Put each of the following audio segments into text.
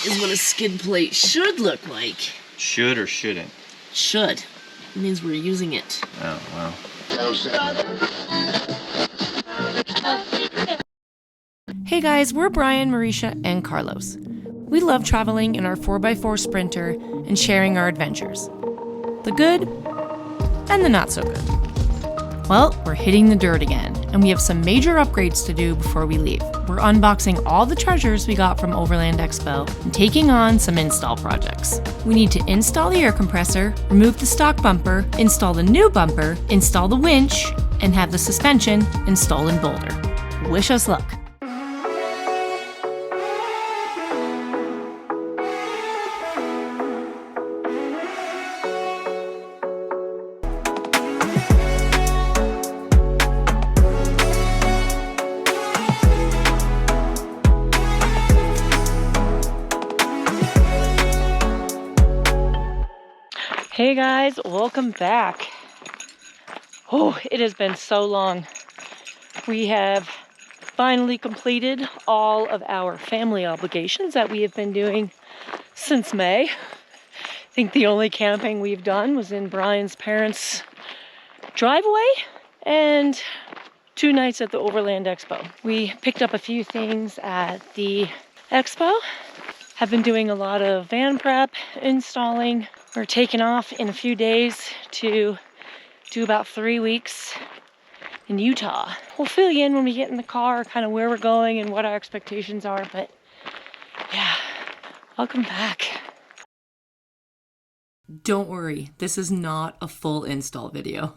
is what a skid plate should look like. Should or shouldn't? Should. It means we're using it. Oh, wow. Hey guys, we're Brian, Marisha, and Carlos. We love traveling in our 4x4 Sprinter and sharing our adventures. The good and the not so good. Well, we're hitting the dirt again, and we have some major upgrades to do before we leave. We're unboxing all the treasures we got from Overland Expo and taking on some install projects. We need to install the air compressor, remove the stock bumper, install the new bumper, install the winch, and have the suspension installed in Boulder. Wish us luck. Hey guys, welcome back. Oh, it has been so long. We have finally completed all of our family obligations that we have been doing since May. I think the only camping we've done was in Brian's parents' driveway and 2 nights at the Overland Expo. We picked up a few things at the expo, have been doing a lot of van prep, installing. We're taking off in a few days to do about 3 weeks in Utah. We'll fill you in when we get in the car, kind of where we're going and what our expectations are, but yeah, welcome back. Don't worry, this is not a full install video.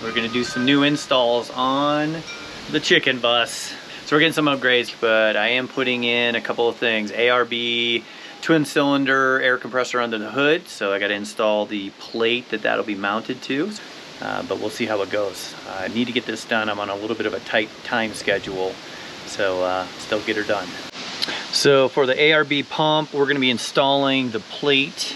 We're gonna do some new installs on the chicken bus. So we're getting some upgrades, but I am putting in a couple of things. ARB twin cylinder air compressor under the hood, so I got to install the plate that'll be mounted to, but we'll see how it goes. I need to get this done. I'm on a little bit of a tight time schedule, so still get her done. So for the ARB pump, we're going to be installing the plate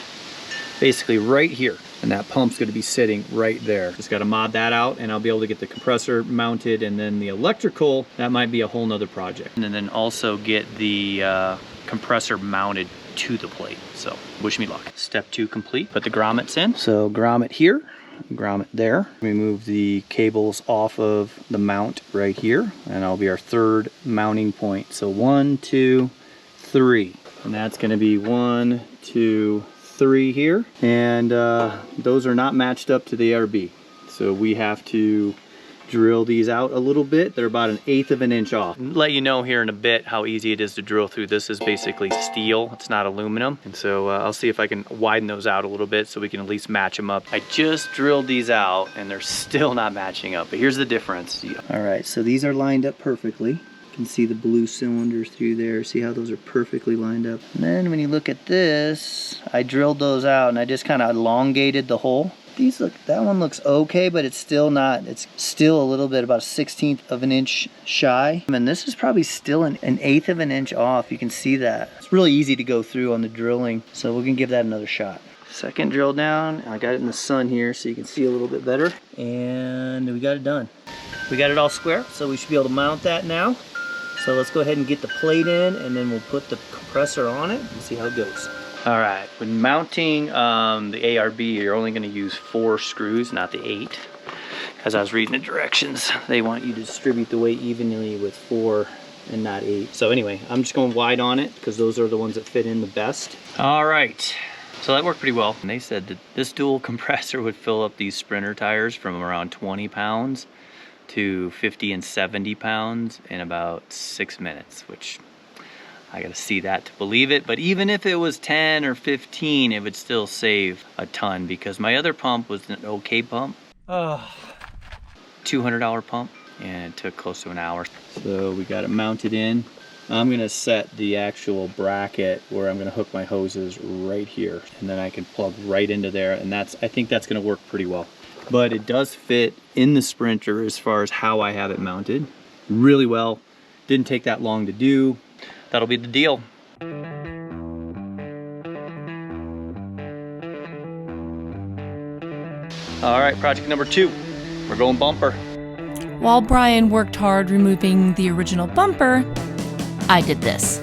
basically right here, and that pump's going to be sitting right there. Just got to mod that out, and I'll be able to get the compressor mounted, and then the electrical, that might be a whole nother project. And then also get the compressor mounted to the plate. So wish me luck. Step 2 complete. Put the grommets in. So grommet here, grommet there. Remove the cables off of the mount right here, and that'll be our 3rd mounting point. So 1, 2, 3, and that's going to be 1, 2, 3 here. And those are not matched up to the ARB, so we have to drill these out a little bit. They're about 1/8 of an inch off. Let you know here in a bit how easy it is to drill through. This is basically steel, it's not aluminum, and so I'll see if I can widen those out a little bit so we can at least match them up. I just drilled these out and they're still not matching up, but here's the difference. All right, so these are lined up perfectly. You can see the blue cylinders through there. See how those are perfectly lined up? And then when you look at this, I drilled those out and I just kind of elongated the hole. These look, that one looks okay, but it's still not, it's still a little bit, about 1/16 of an inch shy. And this is probably still an 1/8 of an inch off. You can see that. It's really easy to go through on the drilling, so we're gonna give that another shot. Second drill down, I got it in the sun here so you can see a little bit better. And we got it done. We got it all square, so we should be able to mount that now. So let's go ahead and get the plate in, and then we'll put the compressor on it and see how it goes. All right, when mounting the ARB, you're only going to use 4 screws, not the 8. As I was reading the directions, they want you to distribute the weight evenly with 4 and not 8. So anyway, I'm just going wide on it because those are the ones that fit in the best. All right, so that worked pretty well. And they said that this dual compressor would fill up these Sprinter tires from around 20 pounds to 50 and 70 pounds in about 6 minutes, which I gotta see that to believe it. But even if it was 10 or 15, it would still save a ton, because my other pump was an okay pump. $200 pump, and it took close to an hour. So we got it mounted in. I'm gonna set the actual bracket where I'm gonna hook my hoses right here, and then I can plug right into there, and I think that's gonna work pretty well. But it does fit in the Sprinter as far as how I have it mounted really well. Didn't take that long to do. That'll be the deal. All right, project number 2. We're going bumper. While Brian worked hard removing the original bumper, I did this.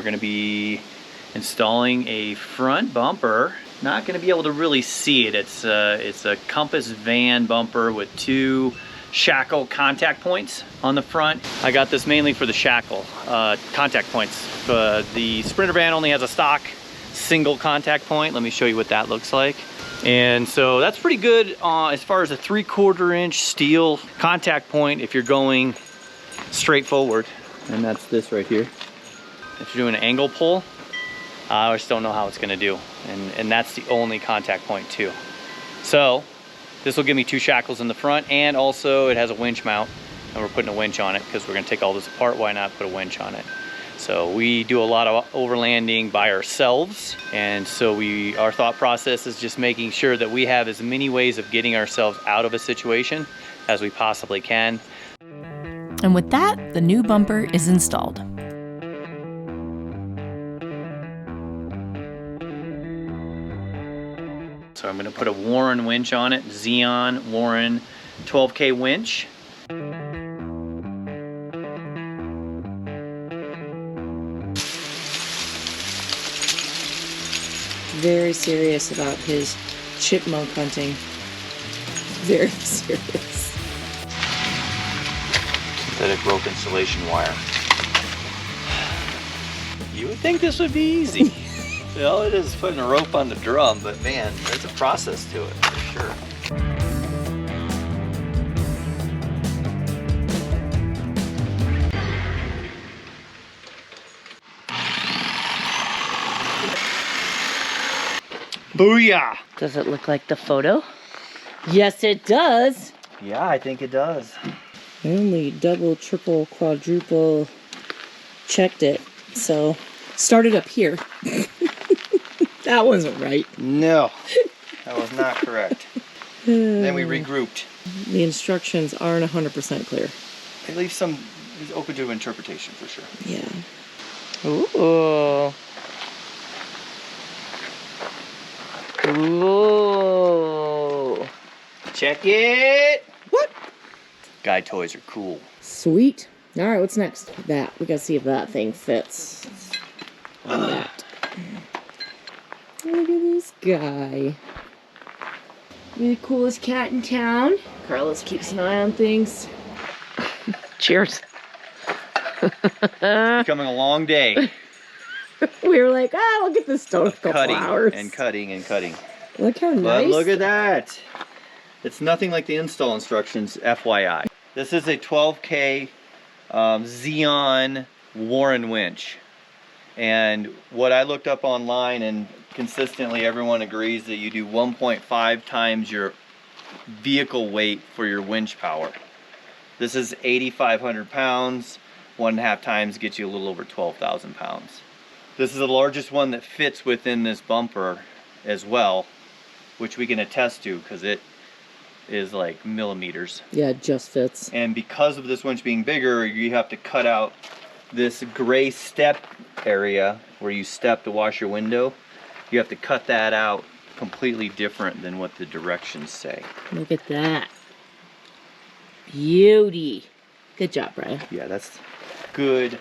gonna be installing a front bumper. Not gonna be able to really see it. It's a Compass van bumper with 2 shackle contact points on the front. I got this mainly for the shackle contact points. The Sprinter van only has a stock single contact point. Let me show you what that looks like. And so that's pretty good as far as a 3/4 inch steel contact point if you're going straight forward. And that's this right here. If you're doing an angle pull, I just don't know how it's gonna do. And that's the only contact point too. So this will give me 2 shackles in the front, and also it has a winch mount, and we're putting a winch on it because we're gonna take all this apart. Why not put a winch on it? So we do a lot of overlanding by ourselves, and so our thought process is just making sure that we have as many ways of getting ourselves out of a situation as we possibly can. And with that, the new bumper is installed. So I'm gonna put a Warren winch on it, Xeon Warren 12K winch. Very serious about his chipmunk hunting. Very serious. Synthetic rope insulation wire. You would think this would be easy. All it is putting a rope on the drum, but man, there's a process to it for sure. Booyah! Does it look like the photo? Yes, it does. Yeah, I think it does. I only double, triple, quadruple checked it. So, started up here. That wasn't right. No, that was not correct. Then we regrouped. The instructions aren't 100% clear. It leaves some, it's open to interpretation for sure. Yeah. Ooh. Ooh. Check it! What? Guy toys are cool. Sweet. All right, what's next? That. We gotta see if that thing fits on that. Look at this guy. You're the coolest cat in town. Carlos keeps an eye on things. Cheers. Becoming a long day. We were like, we'll get this done in a couple Cutting hours. and cutting and cutting. Look how But nice. look at that. It's nothing like the install instructions, FYI. This is a 12K Xeon Warren winch. And what I looked up online, and consistently everyone agrees, that you do 1.5 times your vehicle weight for your winch power. This is 8,500 pounds. 1.5 times gets you a little over 12,000 pounds. This is the largest one that fits within this bumper as well, which we can attest to because it is like millimeters. Yeah, it just fits. And because of this winch being bigger, you have to cut out this gray step area where you step to wash your window. You have to cut that out completely different than what the directions say. Look at that. Beauty. Good job, Brian. Yeah, that's good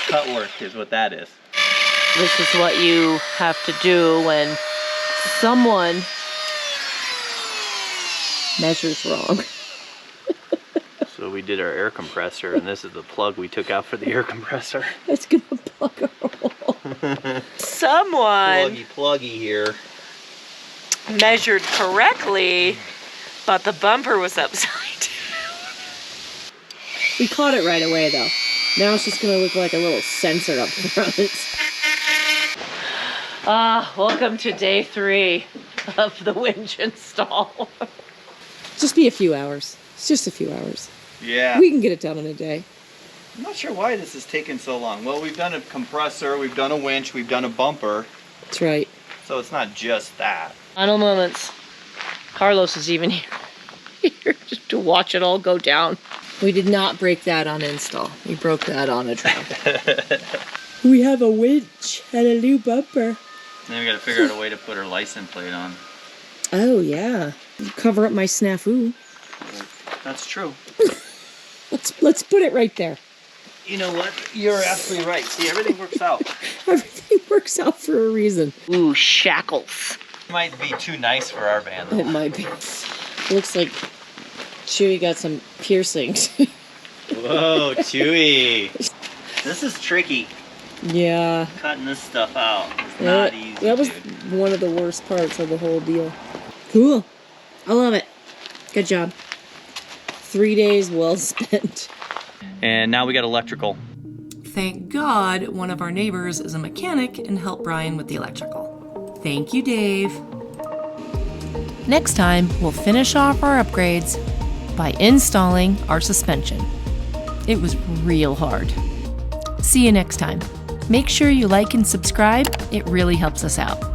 cut work is what that is. This is what you have to do when someone measures wrong. So we did our air compressor, and this is the plug we took out for the air compressor. It's gonna plug a hole. Someone Pluggy here. measured correctly, but the bumper was upside down. We caught it right away though. Now it's just gonna look like a little sensor up front. Welcome to day 3 of the winch install. Just be a few hours. It's just a few hours. Yeah. We can get it done in a day. I'm not sure why this has taken so long. Well, we've done a compressor, we've done a winch, we've done a bumper. That's right. So it's not just that. Final moments. Carlos is even here just to watch it all go down. We did not break that on install. We broke that on a trap. We have a winch and a new bumper. Then we gotta figure out a way to put our license plate on. Oh yeah. Cover up my snafu. That's true. Let's put it right there. You know what? You're absolutely right. See, everything works out. Everything works out for a reason. Ooh, shackles. Might be too nice for our band, though. It might be. Looks like Chewy got some piercings. Whoa, Chewy. This is tricky. Yeah. Cutting this stuff out. It's not easy, That was dude. one of the worst parts of the whole deal. Cool. I love it. Good job. 3 days well spent. And now we got electrical. Thank God one of our neighbors is a mechanic and helped Brian with the electrical. Thank you, Dave. Next time, we'll finish off our upgrades by installing our suspension. It was real hard. See you next time. Make sure you like and subscribe. It really helps us out.